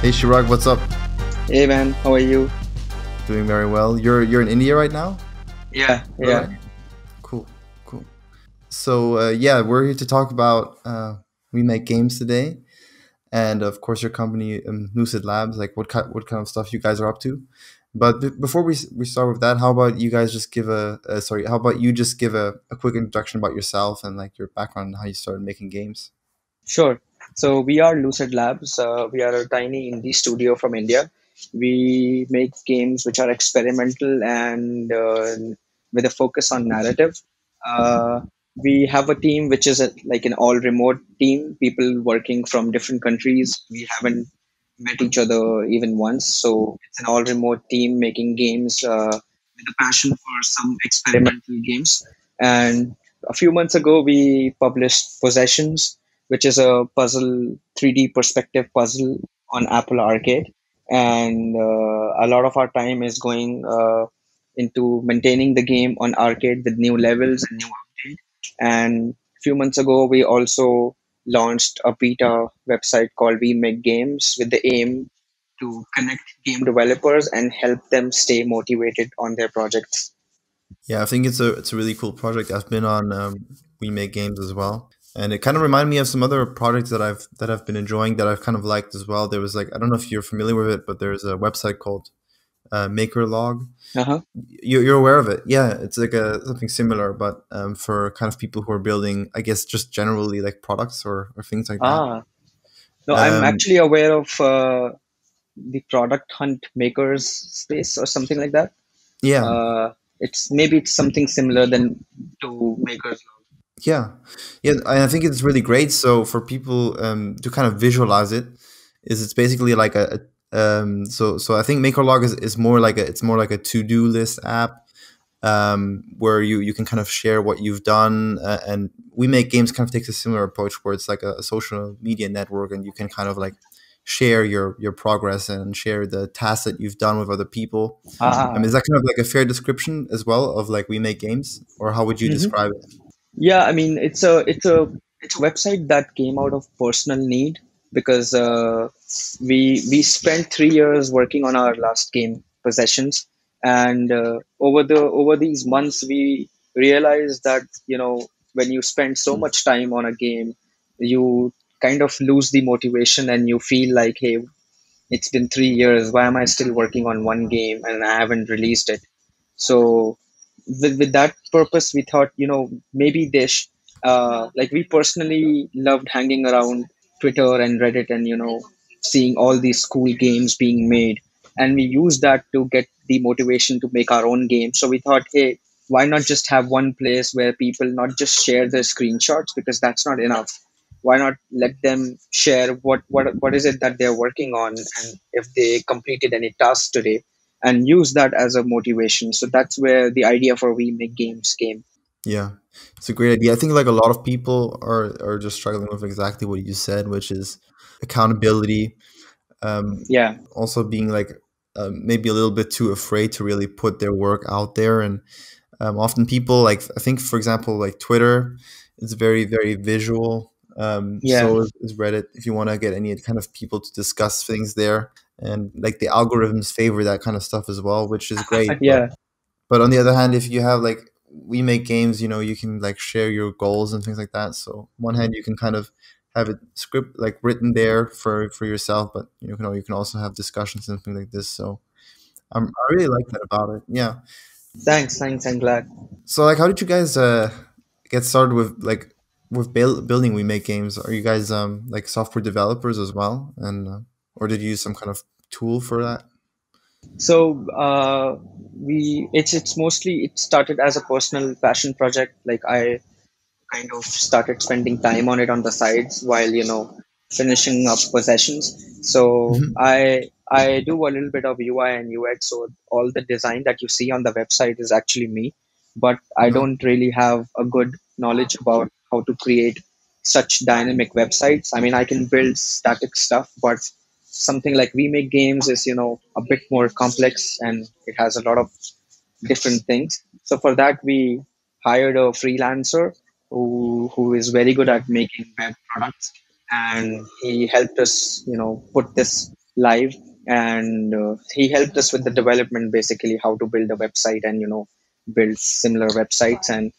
Hey Chirag, what's up? Hey man, how are you? Doing very well. You're in India right now? Yeah, All yeah, right. Cool, cool. So yeah, we're here to talk about we make games today, and of course your company Lucid Labs. Like what kind of stuff you guys are up to. But before we start with that, how about you guys just give a how about you just give a quick introduction about yourself and like your background and how you started making games? sure. So we are Lucid Labs. We are a tiny indie studio from India. We make games which are experimental and with a focus on narrative. Uh, we have a team which is like an all remote team, people working from different countries. We haven't met each other even once. So it's an all remote team making games with a passion for some experimental games. And a few months ago, we published Possessions, which is a puzzle, 3D perspective puzzle on Apple Arcade. And a lot of our time is going into maintaining the game on arcade with new levels and new updates. And a few months ago, we also launched a beta website called wemake.games with the aim to connect game developers and help them stay motivated on their projects. Yeah, I think it's a really cool project. I've been on We Make Games as well, and it kind of reminded me of some other projects that I've been enjoying that I've kind of liked as well. There was like I don't know if you're familiar with it, but there's a website called MakerLog. Uh-huh. You're aware of it, yeah? It's like a something similar, but for kind of people who are building, I guess, just generally like products or things like that. Ah, no, I'm Um, actually aware of the product hunt makers space or something like that. yeah, It's something similar than to makers. yeah, yeah. I think it's really great. So for people to kind of visualize it, is it's basically like so I think MakerLog is more like it's more like a to do list app where you can kind of share what you've done, and We Make Games kind of takes a similar approach where it's like a social media network, and you can kind of like share your progress and share the tasks that you've done with other people. Ah, Is that kind of like a fair description as well of like We Make Games, or how would you mhm. describe it? Yeah, I mean it's a website that came out of personal need because we spent 3 years working on our last game, Possessions, and over these months we realized that when you spend so much time on a game, you kind of lose the motivation and you feel like, hey, it's been 3 years. Why am I still working on one game and I haven't released it? So with that purpose, we thought, maybe like we personally loved hanging around Twitter and Reddit and, seeing all these cool games being made. And we used that to get the motivation to make our own game. So we thought, hey, why not just have one place where people not just share their screenshots because that's not enough. Why not let them share what is it that they're working on and if they completed any tasks today and use that as a motivation. So that's where the idea for We Make Games came. Yeah, it's a great idea. I think like a lot of people are just struggling with exactly what you said, which is accountability. Yeah. Also being like maybe a little bit too afraid to really put their work out there, and often people like I think for example like Twitter, it's very visual. Yeah. So is Reddit if you want to get any kind of people to discuss things there, and like the algorithms favor that kind of stuff as well, which is great. Yeah. But on the other hand, if you have like We Make Games, you can like share your goals and things like that. So one hand, you can kind of have it script like written there for yourself, but you can also have discussions and things like this. So I really like that about it. Yeah. Thanks. I'm glad. So like, how did you guys get started with like with building We Make Games? Are you guys like software developers as well, and or did you use some kind of tool for that? So it's mostly it started as a personal passion project. Like I kind of started spending time on it on the sides while finishing up Possessions. So Mhm. I do a little bit of UI and UX. So all the design that you see on the website is actually me, but I Uh-huh. don't really have a good knowledge about how to create such dynamic websites. I mean, I can build static stuff, but something like We Make Games is a bit more complex and it has a lot of different things. So for that, we hired a freelancer who is very good at making web products, and he helped us, put this live, and he helped us with the development, basically how to build a website and build similar websites. And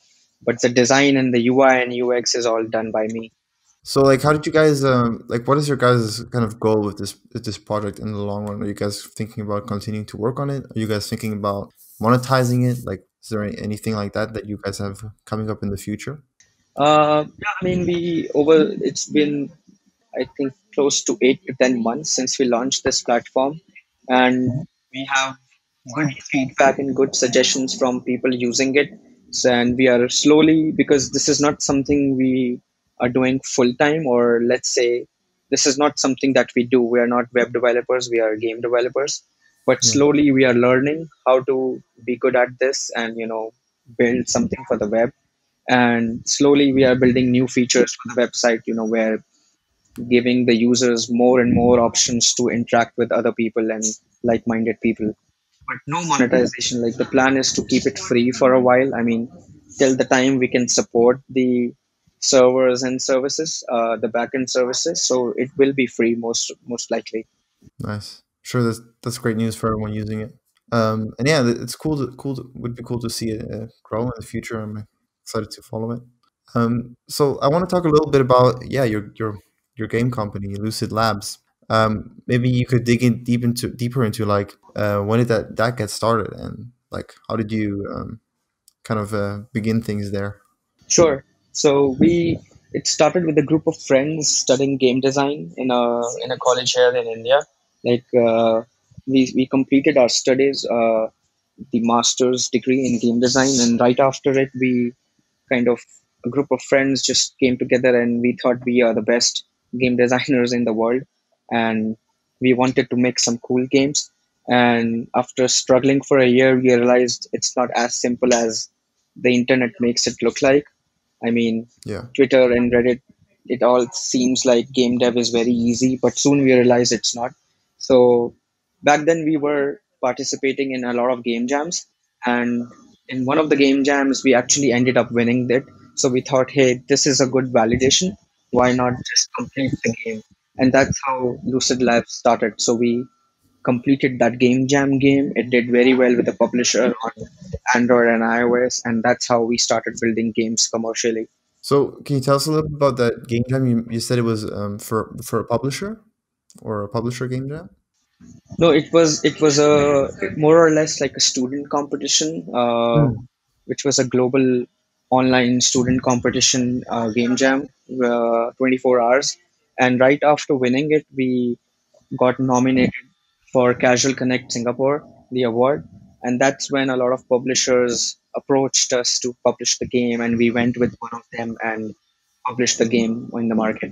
but the design and the UI and UX is all done by me. So like, how did you guys like? What is your guys' kind of goal with this project in the long run? Are you guys thinking about continuing to work on it? Are you guys thinking about monetizing it? Like, is there anything like that that you guys have coming up in the future? Yeah, I mean, it's been, I think, close to 8 to 10 months since we launched this platform, and we have good feedback and good suggestions from people using it. So, and we are slowly, because this is not something we are doing full time, or let's say this is not something that we do. We are not web developers, we are game developers. But Yeah, slowly we are learning how to be good at this and build something for the web. And slowly we are building new features for the website, where giving the users more and more options to interact with other people and like-minded people, but no monetization. Like, the plan is to keep it free for a while. I mean, till the time we can support the servers and services, the backend services, so it will be free most likely. nice. Sure, that's great news for everyone using it. And yeah, it's would be cool to see it grow in the future. I'm excited to follow it. So I want to talk a little bit about yeah your game company, Lucid Labs. Maybe you could dig in deeper into like when did that get started, and like how did you kind of begin things there? Sure. So it started with a group of friends studying game design in a college here in India. Like, we completed our studies, the master's degree in game design, and right after it, we kind of a group of friends just came together, and we thought we are the best game designers in the world, and we wanted to make some cool games. And after struggling for a year, we realized it's not as simple as the internet makes it look like. I mean, Yeah, Twitter and Reddit, it all seems like game dev is very easy, but soon we realized it's not. So back then we were participating in a lot of game jams, and in one of the game jams we actually ended up winning it. So we thought, hey, this is a good validation. Why not just complete the game? And that's how Lucid Labs started. So we completed that game jam game. It did very well with the publisher on Android and iOS, and that's how we started building games commercially. so can you tell us a little bit about that game jam? You said it was for a publisher or a publisher game jam. No, it was a more or less like a student competition, Mm. which was a global online student competition game jam, 24 hours. And right after winning it, we got nominated for Casual Connect Singapore, the award. And that's when a lot of publishers approached us to publish the game, and we went with one of them and published the game in the market.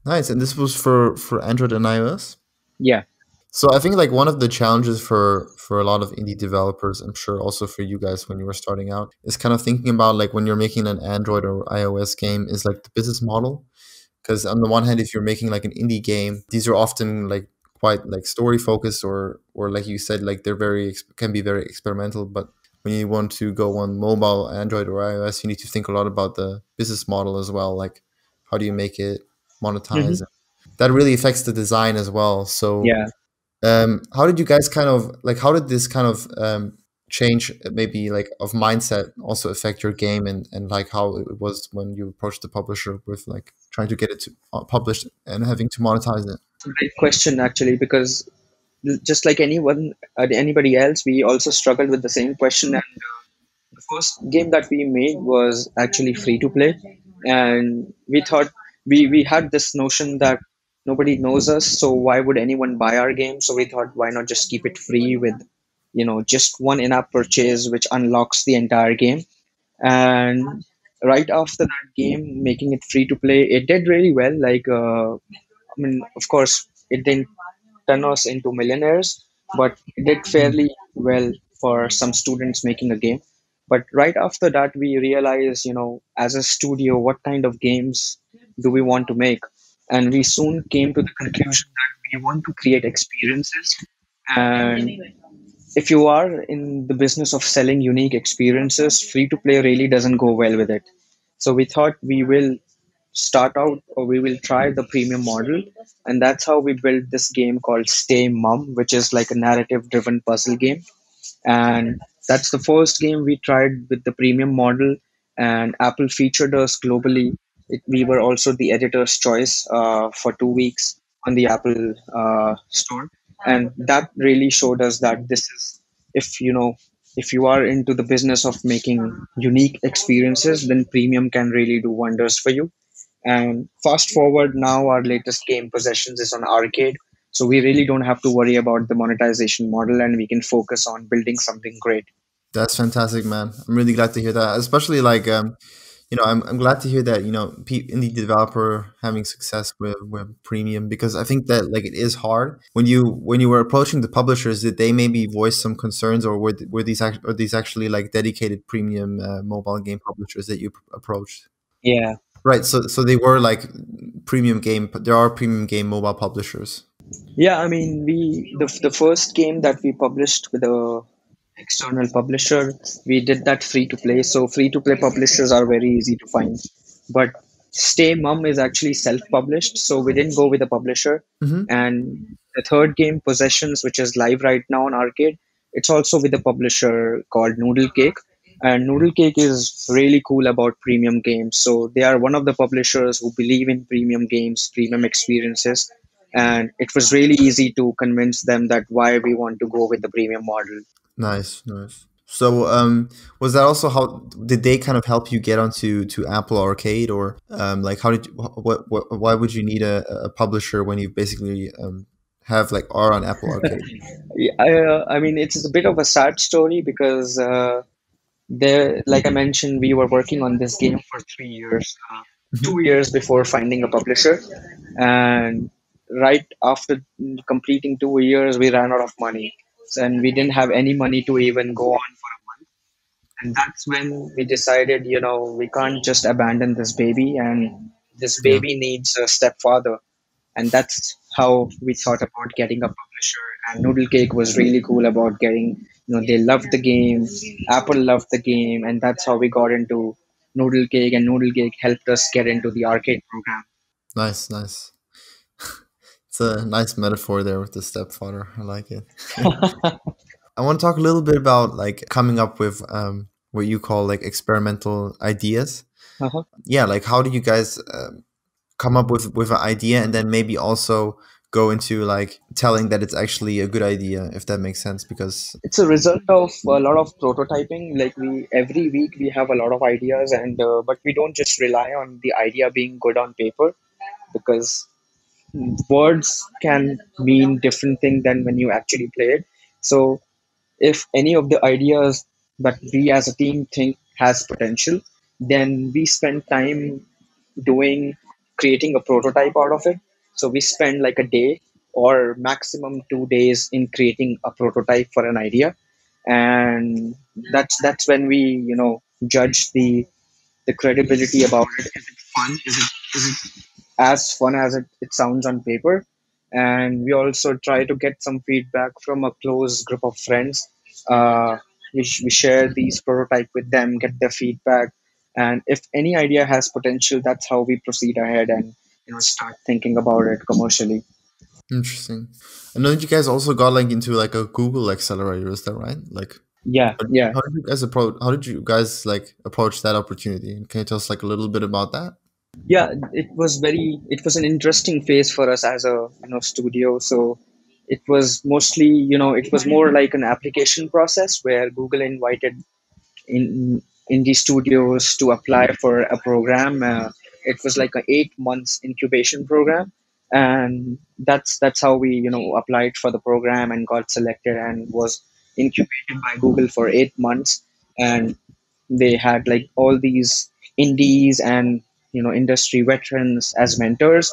Nice, and this was for Android and iOS. Yeah. So I think like one of the challenges for a lot of indie developers, I'm sure also for you guys when you were starting out, is kind of thinking about like when you're making an Android or iOS game is like the business model. Because on the one hand, if you're making like an indie game, these are often like quite like story focused or like you said, like they're can be very experimental. But when you want to go on mobile, Android or iOS, you need to think a lot about the business model as well. Like how do you make it Hmm. monetize? That really affects the design as well. So Yeah. how did you guys kind of like? How did this kind of change, maybe like of mindset, also affect your game and like how it was when you approached the publisher with like trying to get it to published and having to monetize it? Great question, actually, because just like anybody else, we also struggled with the same question. And the first game that we made was actually free to play, and we thought we had this notion that nobody knows us, so why would anyone buy our game? So we thought, why not just keep it free with just one in-app purchase, which unlocks the entire game. And right after that game, making it free to play, it did really well. Like, I mean, of course, it didn't turn us into millionaires, but it did Mm. fairly well for some students making a game. But right after that, we realized, as a studio, what kind of games do we want to make? And we soon came to the conclusion that we want to create experiences. And if you are in the business of selling unique experiences, free to play really doesn't go well with it. So we thought we will start out, or we will try the premium model. And that's how we built this game called Stay Mum, which is like a narrative driven puzzle game. And that's the first game we tried with the premium model, and Apple featured us globally. We were also the editor's choice for 2 weeks on the Apple store, and that really showed us that this is, if if you are into the business of making unique experiences, then premium can really do wonders for you. And fast forward now, our latest game, Possessions, is on arcade. So we really don't have to worry about the monetization model, and we can focus on building something great. That's fantastic, man. I'm really glad to hear that. Especially like I'm glad to hear that indie developer having success with premium, because I think that like it is hard when you were approaching the publishers. Did they maybe voice some concerns, or are these actually like dedicated premium mobile game publishers that you approached? Yeah. Right. So they were like premium game. There are premium game mobile publishers. Yeah, I mean, the first game that we published with a external publisher, we did that free to play. So free to play publishers are very easy to find. But Stay Mum is actually self published, so we didn't go with a publisher. Hmm. And the third game, Possessions, which is live right now on arcade, it's also with a publisher called Noodle Cake. And Noodle Cake is really cool about premium games. So they are one of the publishers who believe in premium games, premium experiences. And it was really easy to convince them that why we want to go with the premium model. Nice, nice. So, was that also how did they kind of help you get onto to Apple Arcade, or like how did you, why would you need a publisher when you basically have like are on Apple Arcade? Yeah, I mean, it's a bit of a sad story because there, like I mentioned, we were working on this game for 3 years, Mhm. 2 years before finding a publisher, and right after completing 2 years, we ran out of money, and we didn't have any money to even go on for a month. And that's when we decided, we can't just abandon this baby, and this Yeah, baby needs a stepfather. And that's how we thought about getting a publisher. And Noodle Cake was really cool about getting, they loved the game, Apple loved the game, and that's how we got into Noodle Cake, and Noodle Cake helped us get into the arcade program. nice, nice. It's a nice metaphor there with the stepfather. I like it. I want to talk a little bit about like coming up with what you call like experimental ideas. Uh-huh. Yeah, like how do you guys come up with an idea, and then maybe also go into like telling that it's actually a good idea, if that makes sense, because It's a result of a lot of prototyping. Like we every week we have a lot of ideas, and but we don't just rely on the idea being good on paper, because words can mean different thing than when you actually play it. So if any of the ideas that we as a team think has potential, then we spend time doing creating a prototype out of it. So we spend like a day or maximum 2 days in creating a prototype for an idea, and that's when we judge the credibility about it. Is it fun? Is it as fun as it sounds on paper? And we also try to get some feedback from a close group of friends. Uh, we share these prototype with them, get their feedback, and if any idea has potential, that's how we proceed ahead and start thinking about it commercially. interesting. I know that you guys also got like into like a Google accelerator, is that right? Like Yeah, yeah. how did you guys like approach that opportunity? Can you tell us like a little bit about that? Yeah, it was an interesting phase for us as a studio. So it was mostly it was more like an application process where Google invited in indie studios to apply for a program. It was like a 8 months incubation program, and that's how we applied for the program and got selected and was incubated by Google for 8 months. And they had like all these indies and industry veterans as mentors,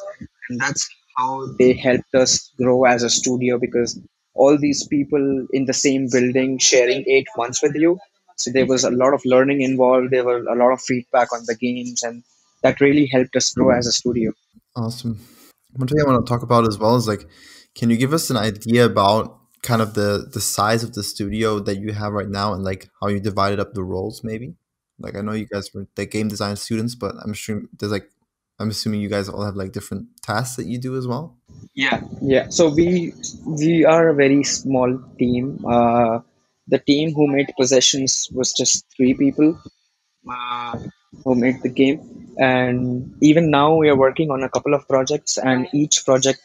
and that's how they helped us grow as a studio, because all these people in the same building sharing 8 months with you, so there was a lot of learning involved, there were a lot of feedback on the games, and that really helped us grow as a studio. Awesome. One thing I want to talk about as well is like, can you give us an idea about kind of the size of the studio that you have right now, and like how you divided up the roles maybe? Like I know you guys were the game design students, but I'm sure there's like I'm assuming you guys all have like different tasks that you do as well. Yeah. So we are a very small team. The team who made Possessions was just three people uh, who made the game, and even now we are working on a couple of projects, and each project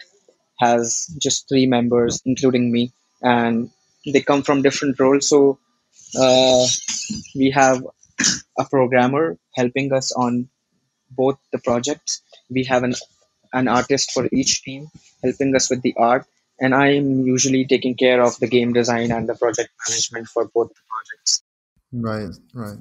has just three members, including me, and they come from different roles. So uh, we have a programmer helping us on both the projects. We have an artist for each team helping us with the art, and I'm usually taking care of the game design and the project management for both the projects. Right, right.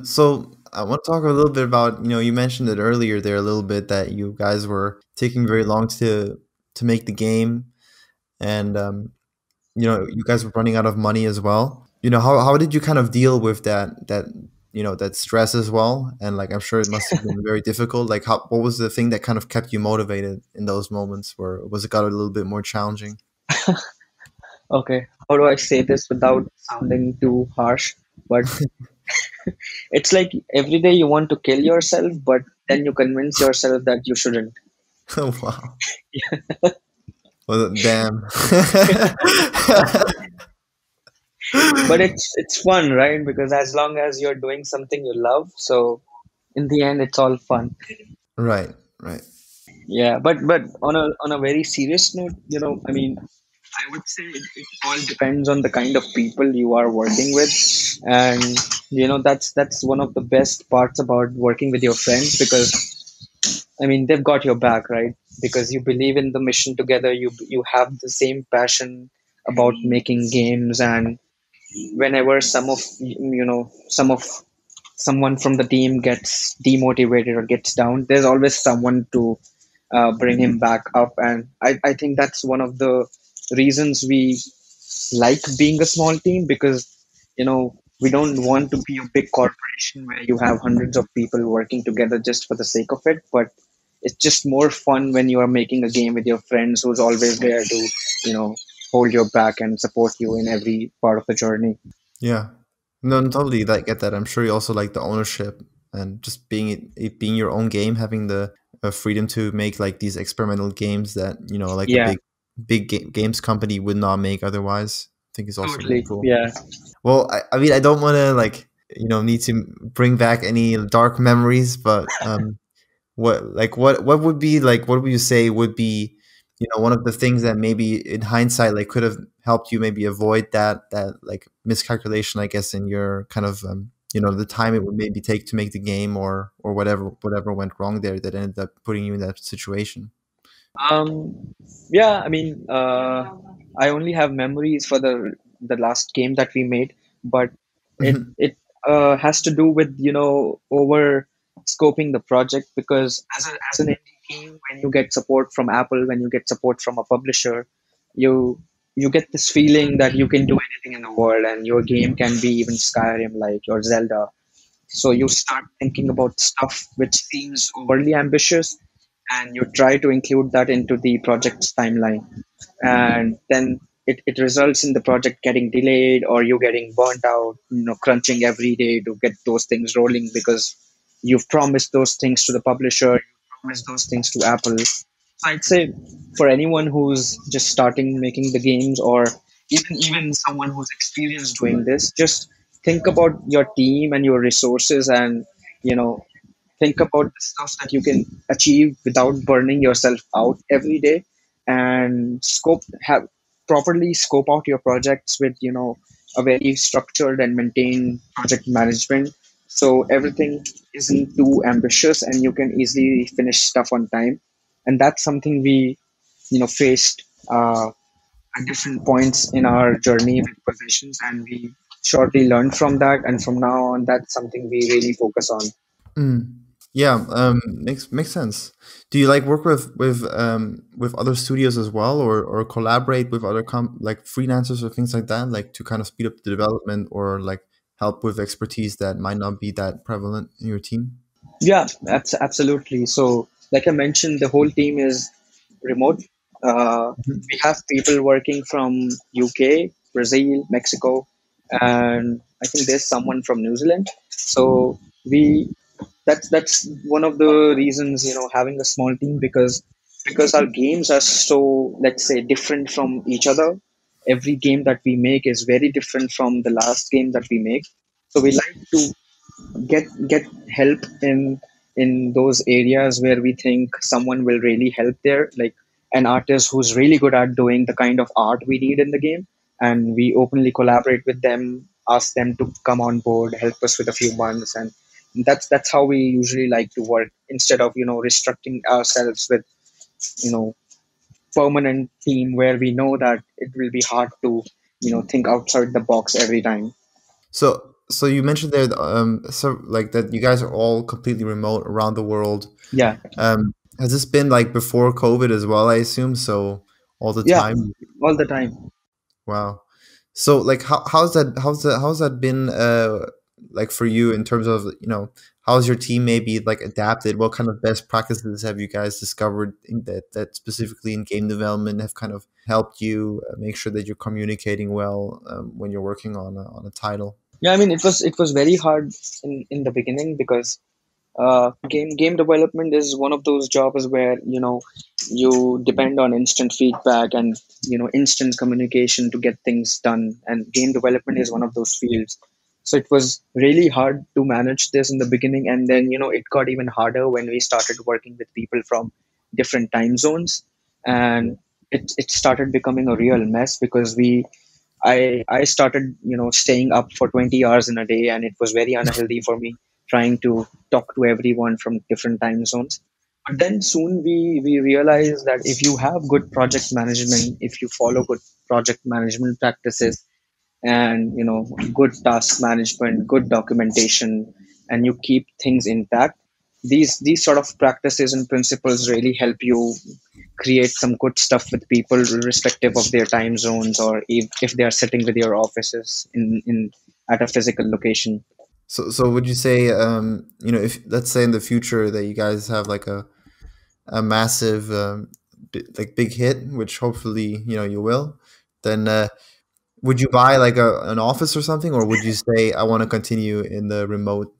So I want to talk a little bit about, you mentioned it earlier there a little bit that you guys were taking very long to make the game, and you guys were running out of money as well. How did you kind of deal with that stress as well? And like I'm sure it must have been very difficult. Like what was the thing that kind of kept you motivated in those moments where was it got a little bit more challenging? Okay, how do I say this without sounding too harsh? But it's like every day you want to kill yourself, but then you convince yourself that you shouldn't. Wow. Well, damn. But it's fun, right? Because as long as you're doing something you love, so in the end, it's all fun. Right, right. Yeah, but on a very serious note, I mean, I would say it all depends on the kind of people you are working with, and that's one of the best parts about working with your friends because I mean they've got your back, right? Because you believe in the mission together, you have the same passion about making games, and whenever someone from the team gets demotivated or gets down, there's always someone to bring him back up. And I think that's one of the reasons we like being a small team because, we don't want to be a big corporation where you have hundreds of people working together just for the sake of it. But it's just more fun when you are making a game with your friends who's always there to, you know, hold your back and support you in every part of the journey. Yeah. No, totally. Like get that. I'm sure you also like the ownership and just it being your own game, having the freedom to make like these experimental games that like a Yeah, games company would not make otherwise. I think is also really totally. cool. Yeah. Well, I mean, I don't want to like need to bring back any dark memories, but what would be like what would you say would be one of the things that maybe in hindsight like could have helped you maybe avoid that like miscalculation, I guess, in your kind of the time it would maybe take to make the game, or whatever went wrong there that ended up putting you in that situation. Yeah, I mean, I only have memories for the last game that we made, but it has to do with over scoping the project because as an indie team, when you get support from Apple, when you get support from a publisher, you you get this feeling that you can do anything in the world, and your game can be even Skyrim like or Zelda. So you start thinking about stuff which seems overly ambitious, and you try to include that into the project's timeline. And then it results in the project getting delayed or you getting burnt out, crunching every day to get those things rolling because you've promised those things to the publisher, you promised those things to Apple. So I'd say for anyone who's just starting making the games or even someone who's experienced doing this, just think about your team and your resources and you know think about the stuff that you can achieve without burning yourself out every day and have properly scope out your projects with a very structured and maintained project management so everything isn't too ambitious and you can easily finish stuff on time. And that's something we faced at different points in our journey with positions, and we shortly learned from that, and from now on that's something we really focus on. Mm. Yeah, makes sense. Do you like work with other studios as well, or collaborate with other like freelancers or things like that, like to kind of speed up the development or like help with expertise that might not be that prevalent in your team? Yeah, absolutely. So, like I mentioned, the whole team is remote. Mhm. We have people working from UK, Brazil, Mexico, and I think there's someone from New Zealand. So we That's one of the reasons, having a small team, because our games are so, let's say, different from each other. Every game that we make is very different from the last game that we make. So we like to get help in those areas where we think someone will really help there, like an artist who's really good at doing the kind of art we need in the game, and we openly collaborate with them, ask them to come on board, help us with a few months, and that's how we usually like to work, instead of restricting ourselves with you know permanent team where we know that it will be hard to think outside the box every time. So you mentioned there, so like that you guys are all completely remote around the world. Yeah, Has this been like before COVID as well, I assume? So all the yeah, time? all the time. Wow. So like how's that been like for you in terms of, how's your team maybe like adapted? What kind of best practices have you guys discovered in that specifically in game development have kind of helped you make sure that you're communicating well when you're working on a title? Yeah, I mean, it was very hard in the beginning, because game development is one of those jobs where you depend on instant feedback and instant communication to get things done, and game development is one of those fields. So it was really hard to manage this in the beginning, and then it got even harder when we started working with people from different time zones, and it started becoming a real mess, because I started, staying up for 20 hours in a day, and it was very unhealthy for me, trying to talk to everyone from different time zones. But then soon we realized that if you have good project management, if you follow good project management practices, and good task management, good documentation, and you keep things intact, these sort of practices and principles really help you create some good stuff with people, irrespective of their time zones, or if they are sitting with your offices in at a physical location. So would you say, if let's say in the future that you guys have like a massive like big hit, which hopefully you will, then would you buy like an office or something, or would you say I want to continue in the remote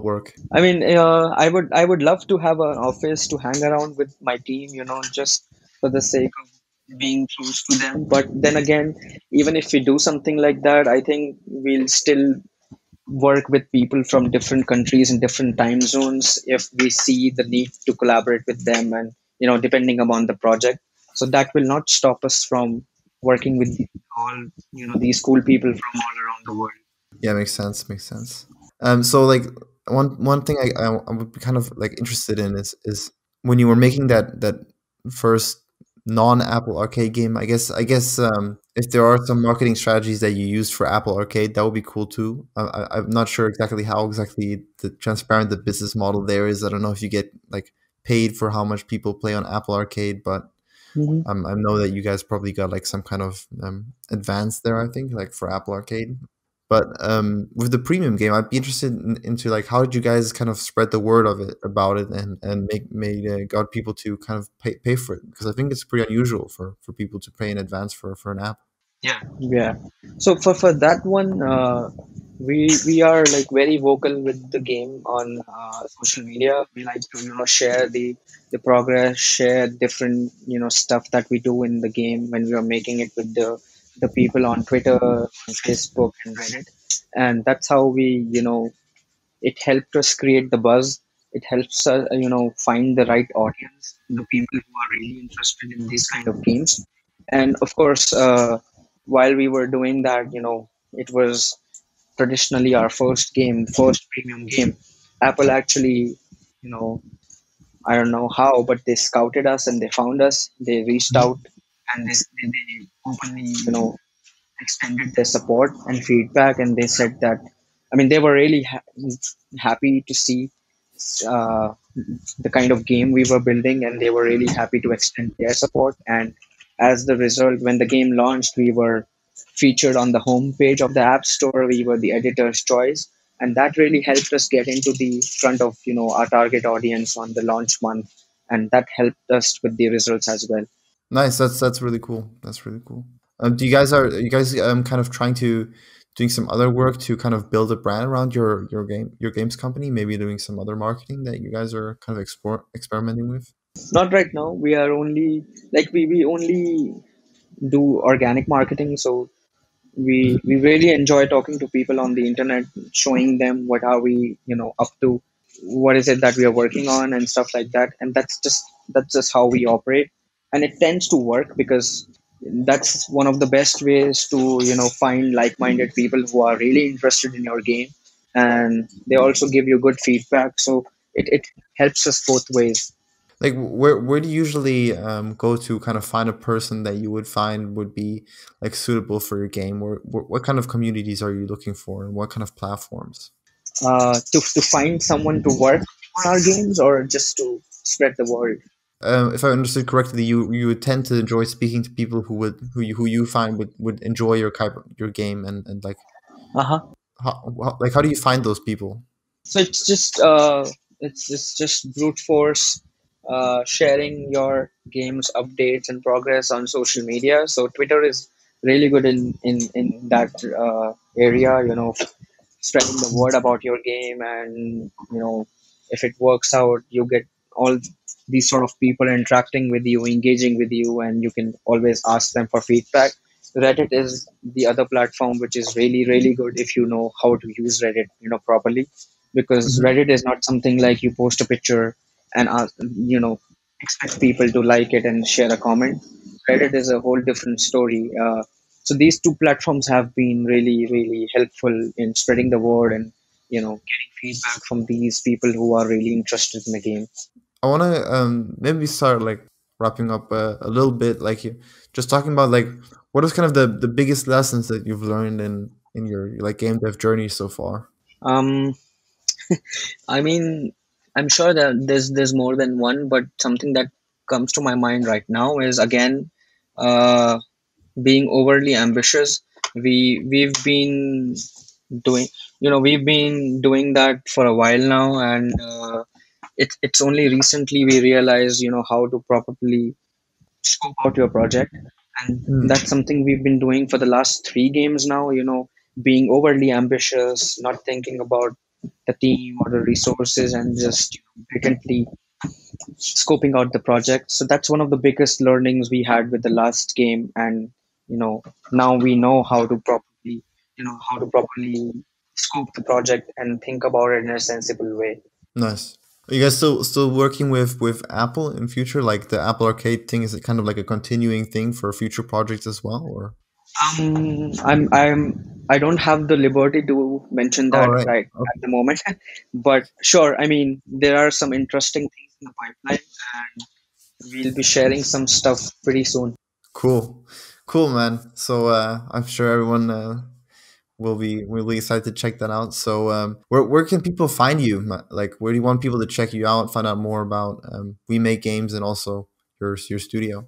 work? I mean, I would love to have an office to hang around with my team, just for the sake of being close to them. But then again, even if we do something like that, I think we'll still work with people from different countries and different time zones if we see the need to collaborate with them, and depending upon the project. So that will not stop us from working with all these cool people from all around the world. Yeah, makes sense. Makes sense. So like one thing I would be kind of like interested in is when you were making that first non Apple Arcade game. I guess if there are some marketing strategies that you used for Apple Arcade, that would be cool too. I'm not sure exactly how exactly the transparent the business model there is. I don't know if you get like paid for how much people play on Apple Arcade, but Mhm. I know that you guys probably got like some kind of advance there. I think like for Apple Arcade. But with the premium game, I'd be interested into like how did you guys kind of spread the word of it about it and make made got people to kind of pay for it, because I think it's pretty unusual for people to pay in advance for an app. Yeah. So for that one, we are like very vocal with the game on social media. We like to share the progress, share different stuff that we do in the game when we are making it with the people on Twitter, on Facebook, and Reddit, and that's how we it helped us create the buzz. It helps us find the right audience, the people who are really interested in these kind of games. And of course, while we were doing that, it was traditionally our first game, first premium game. Apple actually, you know I don't know how, but they scouted us and they found us. They reached out, and they openly extended their support and feedback, and they said that, I mean, they were really happy to see uh, the kind of game we were building, and they were really happy to extend their support. And as the result, when the game launched, we were featured on the homepage of the App Store. We were the editor's choice, and that really helped us get into the front of our target audience on the launch month, and that helped us with the results as well. Nice. That's really cool. That's really cool. Do you guys are you guys kind of trying doing some other work to kind of build a brand around your games company? Maybe doing some other marketing that you guys are kind of experimenting with? Not right now. We are only like we only do organic marketing. So we really enjoy talking to people on the internet, showing them what are we up to, what is it that we are working on, and stuff like that. And that's just how we operate, and it tends to work because that's one of the best ways to find like-minded people who are really interested in your game, and they also give you good feedback. So it helps us both ways. Like, where do you usually go to kind of find a person that you would find would be like suitable for your game? Or what kind of communities are you looking for, and what kind of platforms? To find someone to work on our games, or just to spread the word. If I understood correctly, you would tend to enjoy speaking to people who you find would enjoy your game, and like Uh-huh. how do you find those people? So it's just brute force, sharing your game's updates and progress on social media. So Twitter is really good in that area. Spreading the word about your game, and if it works out, you get all these sort of people interacting with you, engaging with you, and you can always ask them for feedback. Reddit is the other platform which is really really good if you know how to use Reddit properly, because Mhm. Reddit is not something like you post a picture and expect people to like it and share a comment. Reddit is a whole different story. So these two platforms have been really, really helpful in spreading the word, and getting feedback from these people who are really interested in the game. I want to maybe start like wrapping up a little bit, like you just talking about like what is kind of the biggest lessons that you've learned in your like game dev journey so far. Um, I mean, I'm sure that there's more than one, but something that comes to my mind right now is again, uh, being overly ambitious. Doing we've been doing that for a while now, and it's only recently we realized how to properly scope out your project, and Mm, that's something we've been doing for the last three games now. Being overly ambitious, not thinking about the team or the resources, and just blatantly scoping out the project. So that's one of the biggest learnings we had with the last game, and now we know how to properly scope the project and think about it in a sensible way. nice. Are you guys still working with Apple in future? Like the Apple Arcade thing, is it kind of like a continuing thing for future projects as well, or? I don't have the liberty to mention All that right. right at the moment, but sure. I mean, there are some interesting things in the pipeline, and we'll be sharing some stuff pretty soon. Cool, cool, man. So I'm sure everyone will be excited to check that out. So where can people find you? Like, where do you want people to check you out, find out more about wemake.games, and also your studio?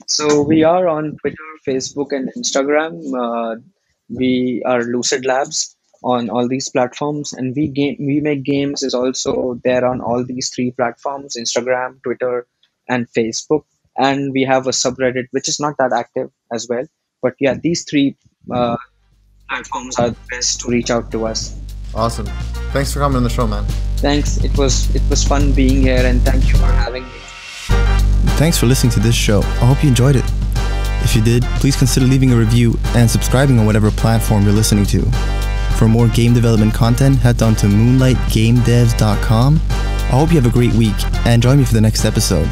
So we are on Twitter, Facebook, and Instagram. We are Lucid Labs on all these platforms, and we make games is also there on all these three platforms: Instagram, Twitter, and Facebook. And we have a subreddit which is not that active as well. But yeah, these three uh, platforms are the best to reach out to us. Awesome. Thanks for coming on the show, man. Thanks. It was fun being here, and thank you for having me. Thanks for listening to this show. I hope you enjoyed it. If you did, please consider leaving a review and subscribing on whatever platform you're listening to. For more game development content, head down to moonlightgamedevs.com. I hope you have a great week and join me for the next episode.